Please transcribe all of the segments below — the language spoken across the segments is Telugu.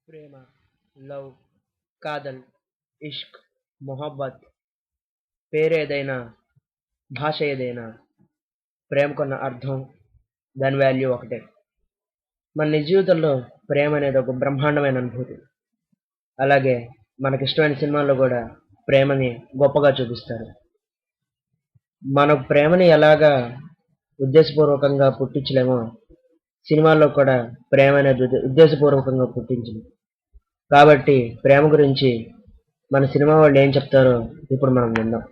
ప్రేమ, లవ్, కాదల్, ఇష్క్, మొహబ్బత్ పేరేదైనా, భాష ఏదైనా ప్రేమకున్న అర్థం, దాని వాల్యూ ఒకటే. మన నిజ జీవితంలో ప్రేమ అనేది ఒక బ్రహ్మాండమైన అనుభూతి. అలాగే మనకిష్టమైన సినిమాల్లో కూడా ప్రేమని గొప్పగా చూపిస్తారు. మన ప్రేమని ఎలాగా ఉద్దేశపూర్వకంగా పుట్టించలేమో సినిమాల్లో కూడా ప్రేమ అనేది ఉద్దేశపూర్వకంగా పుట్టించింది. కాబట్టి ప్రేమ గురించి మన సినిమా వాళ్ళు ఏం చెప్తారో ఇప్పుడు మనం విందాం.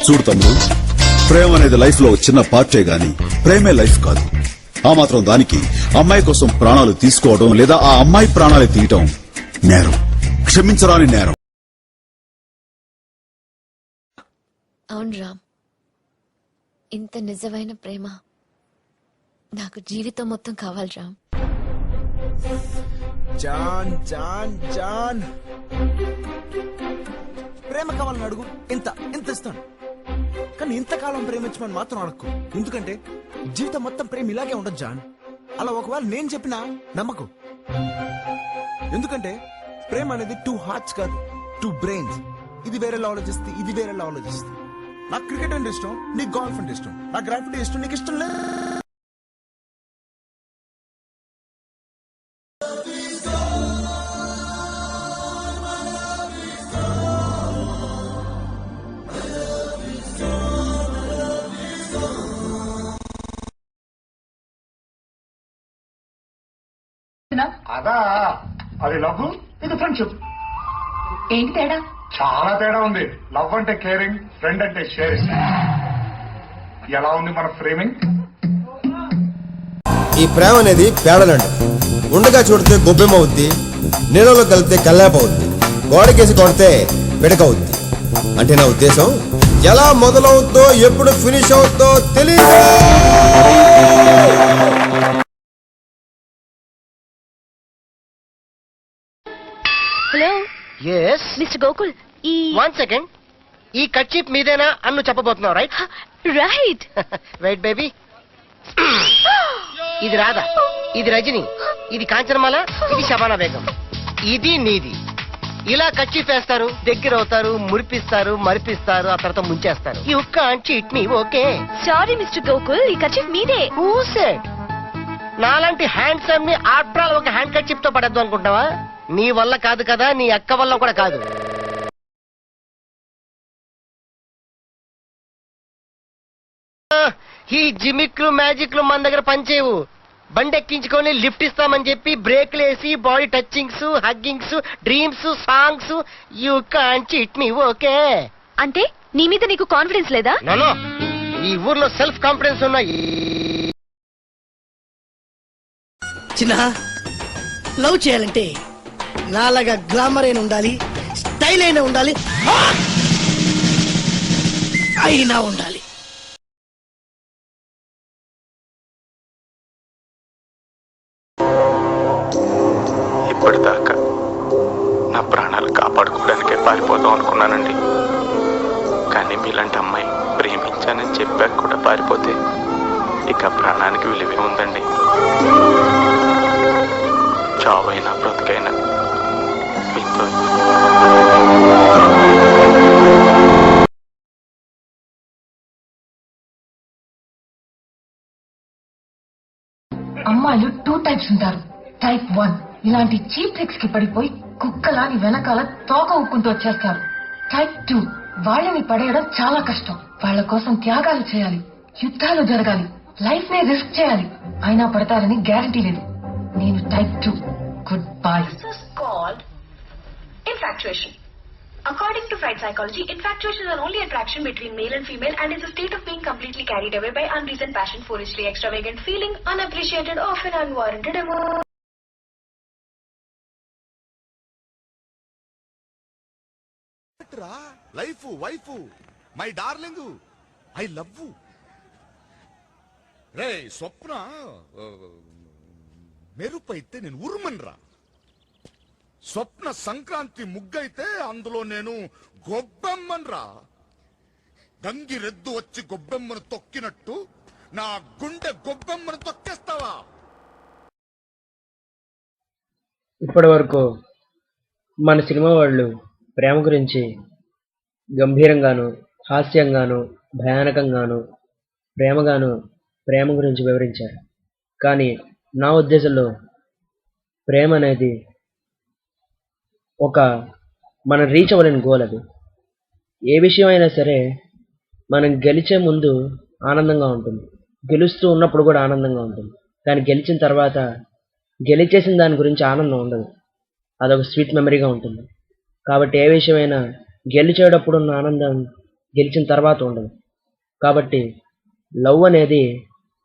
చూడు తమ్ముడు, ప్రేమ అనేది లైఫ్ లో చిన్న పార్టే గాని ప్రేమే లైఫ్ కాదు. ఆ మాత్రం దానికి అమ్మాయి కోసం ప్రాణాలు తీసుకోవడం లేదా ఆ అమ్మాయి ప్రాణాలు తీయటం నేరం, క్షమించరాని నేరం. అవును రామ్, ఇంత నిజమైన ప్రేమ నాకు జీవితం మొత్తం కావాలి రామ్. జాన్ జాన్ జాన్ ప్రేమ కావాలని అడుగు, ఇంత ఇంత ఇస్తాను. కానీ ఇంతకాలం ప్రేమించమని మాత్రం అడక్కు. ఎందుకంటే జీవితం మొత్తం ప్రేమ ఇలాగే ఉండదు జాన్. అలా ఒకవేళ నేను చెప్పినా నమ్మకు. ఎందుకంటే ప్రేమ అనేది 2 హార్ట్స్ కాదు, 2 బ్రెయిన్స్. ఇది వేరే ఆలోచిస్తుంది, ఇది వేరే ఆలోచిస్తుంది. నాకు క్రికెట్ అంటే ఇష్టం, నీకు గోల్ఫ్ అంటే ఇష్టం. నాకు గ్రాఫిటీ ఇష్టం, నీకు ఇష్టం లేదు. అదా, అది లవ్, ఇది ఫ్రెండ్షిప్. ఏంటి తేడా? చాలా తేడా ఉంది. లవ్ అంటే కేరింగ్, ఫ్రెండ్ అంటే షేరింగ్. ఎలా ఉంది మన ఫ్రేమింగ్? ఈ ప్రేమ అనేది పేడలంట. ఉండగా చూడితే గొబ్బెమవుద్ది, నీళ్ళలో కలిపితే కల్లాపవుద్ది, గోడకేసి కొడితే పిడకవుద్ది. అంటే నా ఉద్దేశం, ఎలా మొదలవుద్దో ఎప్పుడు ఫినిష్ అవుద్దో తెలియదు. హలో ఎస్ మిస్టర్ గోకుల్, ఈ 1 సెకండ్. ఈ కర్చీప్ మీదేనా అన్ను చెప్పబోతున్నావు, రైట్? రైట్. Wait baby. ఇది రాధా, ఇది రజని, ఇది కాంచనమాల, ఇది శబానా బేగం. ఇది నీది. ఇలా కర్చీప్ వేస్తారు, దగ్గర అవుతారు, మురిపిస్తారు, మరిపిస్తారు, ఆ తర్వాత ముంచేస్తారు. You can't cheat me, okay? Sorry mister Gokul, ఈ కర్చీఫ్ మీదే. Who said? నాలాంటి హ్యాండ్సమ్ ని ఆఫ్టర్ ఆల్ ఒక హ్యాండ్ కర్చీప్ తో పడద్దు అనుకుంటావా? నీ వల్ల కాదు కదా, నీ అక్క వల్ల కూడా కాదు. ఈ జిమిక్లు మ్యాజిక్లు మన దగ్గర పనిచేయవు. బండి ఎక్కించుకొని లిఫ్ట్ ఇస్తామని చెప్పి బ్రేక్లు వేసి body touchings, huggings, dreams, songs. You can't cheat me, okay? అంటే నీ మీద నీకు కాన్ఫిడెన్స్ లేదా? నో, ఈ ఊర్లో సెల్ఫ్ కాన్ఫిడెన్స్ ఉన్నాయి. చిన్న లవ్ చేయాలంటే నాలాగా గ్లామర్ అయినా ఉండాలి, స్టైల్ అయినా ఉండాలి, అయినా ఉండాలి. ఇప్పటిదాకా నా ప్రాణాలు కాపాడుకోవడానికే పారిపోదాం అనుకున్నానండి. కానీ మీలాంటి అమ్మాయి ప్రేమించానని చెప్పాక కూడా పారిపోతే ఇక ప్రాణానికి విలువే ఉందండి. చావైనా బ్రతుకైనా మీతో. అమ్మాయిలు 2 టైప్స్ ఉంటారు. టైప్ 1 ఇలాంటి చీప్ ట్రిక్స్ కి పడిపోయి కుక్కలాని వెనకాల తోక ఊక్కుంటూ వచ్చేస్తారు. టైప్ 2 వాళ్ళని పడేయడం చాలా కష్టం. వాళ్ళ కోసం త్యాగాలు చేయాలి, యుద్ధాలు జరగాలి, లైఫ్ నే రిస్క్ చేయాలి. అయినా పడతారని గ్యారంటీ లేదు. నేను type 2. Good bye. This is called infatuation. According to Freud psychology, infatuation is an only attraction between male and female and is a state of being completely carried away by unreasoned passion, foolishly extravagant feeling, unappreciated, often unwarranted emotion. Life, wife, my darling, I love. రే స్వప్న, మెరుపు అయితే నేను ఉరుమన్రా. స్వప్న సంక్రాంతి ముగ్గైతే అందులో నేను గొబ్బెమ్మన్రా. గంగిరెద్దు వచ్చి గొబ్బెమ్మను తొక్కినట్టు నా గుండె గొబ్బెమ్మను తొక్కేస్తావా? ఇప్పటి వరకు మన సినిమా వాళ్ళు ప్రేమ గురించి గంభీరంగాను, హాస్యంగాను, భయానకంగాను, ప్రేమ గురించి వివరించారు. కానీ నా ఉద్దేశంలో ప్రేమ అనేది ఒక మనం రీచ్ అవ్వలేని గోల్. అది ఏ విషయం అయినా సరే మనం గెలిచే ముందు ఆనందంగా ఉంటుంది, గెలుస్తూ ఉన్నప్పుడు కూడా ఆనందంగా ఉంటుంది. కానీ గెలిచిన తర్వాత గెలిచేసిన దాని గురించి ఆనందం ఉండదు, అదొక స్వీట్ మెమరీగా ఉంటుంది. కాబట్టి ఏ విషయమైనా గెలిచేటప్పుడు ఉన్న ఆనందం గెలిచిన తర్వాత ఉండదు. కాబట్టి లవ్ అనేది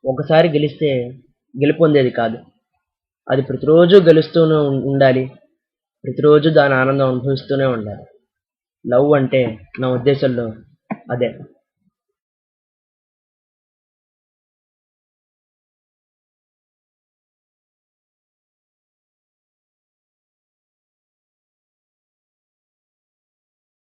ఒకసారి గెలిస్తే గెలుపొందేది కాదు, అది ప్రతిరోజు గెలుస్తూనే ఉండాలి, ప్రతిరోజు దాని ఆనందం అనుభవిస్తూనే ఉండాలి. లవ్ అంటే నా ఉద్దేశంలో అదే.